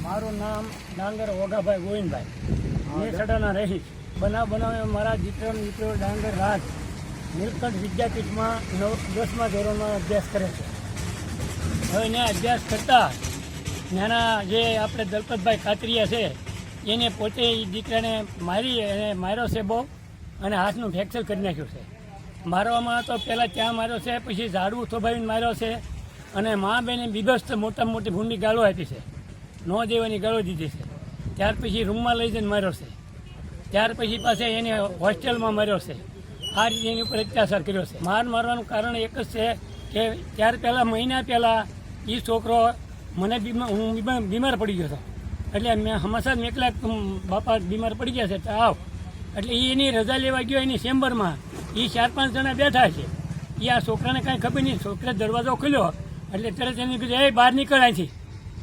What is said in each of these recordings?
મારું નામ ડાંગર ઓગાભાઈ ગોવિંદભાઈ મેસડાના રહીશ. બનાવે મારા દીકરો ડાંગર રાજ નીલકંઠ વિદ્યાપીઠમાં 10મા ધોરણમાં અભ્યાસ કરે છે. હવે એને અભ્યાસ કરતા નાના જે આપણે દલપતભાઈ કાતરિયા છે એને પોતે એ દીકરાને માર્યો છે બહુ, અને હાથનું ફ્રેક્ચર કરી નાખ્યું છે. મારવામાં તો પહેલાં ત્યાં માર્યો છે, પછી ઝાડવું થોભાવીને માર્યો છે, અને મા બેને બીભત્સ મોટામાં મોટી ભૂંડી ગાળો આપી છે, ન દેવાની ગાળો દીધી છે. ત્યાર પછી રૂમમાં લઈ જઈને માર્યો છે. ત્યાર પછી પાસે એને હોસ્ટેલમાં માર્યો છે. આ રીતે એની ઉપર અત્યાચાર કર્યો છે. મારવાનું કારણ એક જ છે કે ત્યાર પહેલાં મહિના પહેલાં એ છોકરો હું બીમાર પડી ગયો હતો, એટલે મેં હંમેશા મેકલા બાપા બીમાર પડી ગયા છે તો આવ, એટલે એની રજા લેવા ગયો એની ચેમ્બરમાં. એ 4-5 જણા બેઠા છે. એ આ છોકરાને કાંઈ ખબર નહીં. છોકરા દરવાજો ખુલ્યો એટલે તરત એને કીધું એ બહાર નીકળાય છે,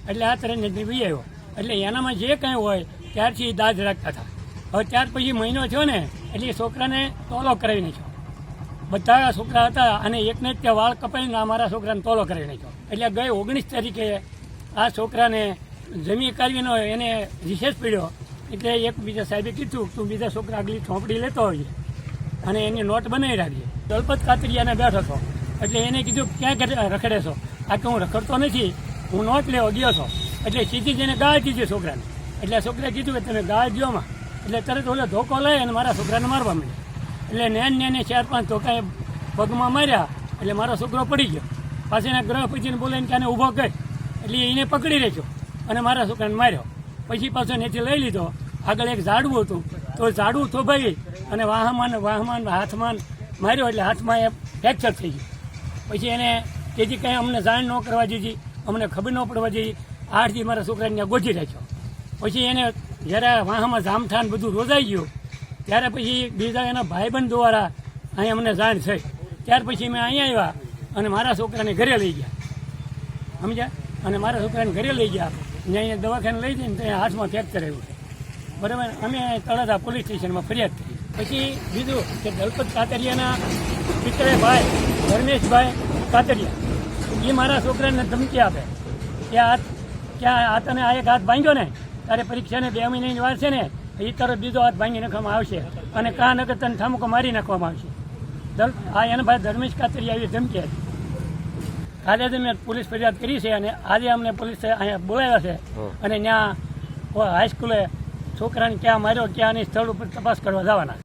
એટલે આ તરત નીકળી આવ્યો. એટલે એનામાં જે કાંઈ હોય ત્યારથી એ દાજ રાખતા હતા. હવે ત્યાર પછી મહિનો થયો ને એટલે એ છોકરાને તોલો કરાવી નાખ્યો. બધા છોકરા હતા અને એકને જ ત્યાં વાળ કપાઈને અમારા છોકરાને તોલો કરાવી નાખ્યો. એટલે ગઈ 19 તારીખે આ છોકરાને જમી કાઢવીનો એને રિસેસ પડ્યો. એટલે એક બીજા સાહેબે કીધું તું બીજા છોકરા આગલી ચોપડી લેતો હોઈએ અને એની નોટ બનાવી રાખીએ. દલપત કાતરિયાને બેઠો હતો એટલે એને કીધું ક્યાં રખડે છો? આ કે હું રખડતો નથી, હું નોટ લેવા ગયો હતો. એટલે સીધી જઈને ગાળ દીધી છોકરાને. એટલે છોકરાએ કીધું કે તમે ગાળ દોમાં, એટલે તરત ઓલો ધોકો લઈ અને મારા છોકરાને મારવા માંડ્યો. એટલે નેને 4-5 ધોકાએ પગમાં માર્યા. એટલે મારો છોકરો પડી ગયો. પાછળના ગ્રહ પછીને બોલાવીને ક્યાંને ઊભો કરી, એટલે એને પકડી રાખ્યો અને મારા છોકરાને માર્યો. પછી પાછો નીચે લઈ લીધો. આગળ એક ઝાડવું હતું તો ઝાડવું થોભાઈ અને વાહમાં હાથમાં માર્યો, એટલે હાથમાં એ ફ્રેક્ચર થઈ ગયું. પછી એને તેથી કંઈ અમને જાણ ન કરવા દીધી, અમને ખબર ન પડવા દીધી. 8 દી મારા છોકરાને ત્યાં ગોજી રાખ્યો. પછી એને જ્યારે વાહમાં જામઠાન બધું રોજાઈ ગયું ત્યારે પછી બીજા એના ભાઈબંધ દ્વારા અહીં અમને જાણ થઈ. ત્યાર પછી મેં અહીંયા આવ્યા અને મારા છોકરાને ઘરે લઈ ગયા, સમજ્યા? અને મારા છોકરાને ઘરે લઈ ગયા. અહીંયા દવાખાને લઈ જઈને ત્યાં હાથમાં ફ્રેક્ચર આવ્યું છે, બરાબર. અમે તળાજા પોલીસ સ્ટેશનમાં ફરિયાદ કરી. પછી બીજું કે દલપત કાતરિયાના પિત્તળે ભાઈ ધર્મેશભાઈ કાતરિયા એ મારા છોકરાને ધમકી આપે કે આ તને આ એક હાથ ભાંગ્યો ને તારે પરીક્ષાને 2 મહિનાની વાર છે ને, એ તરફ બીજો હાથ ભાંગી નાખવામાં આવશે અને કાં નગર તને ઠામુકો મારી નાખવામાં આવશે. આ એના ભાઈ ધર્મેશ કાતરિયા આવી ધમકી હતી. કાલે જ મેં પોલીસ ફરિયાદ કરી છે અને આજે અમને પોલીસ અહીંયા બોલાવ્યા છે અને ત્યાં હાઈસ્કૂલે છોકરાને ક્યાં માર્યો ક્યાં નહીં સ્થળ ઉપર તપાસ કરવા જવાના.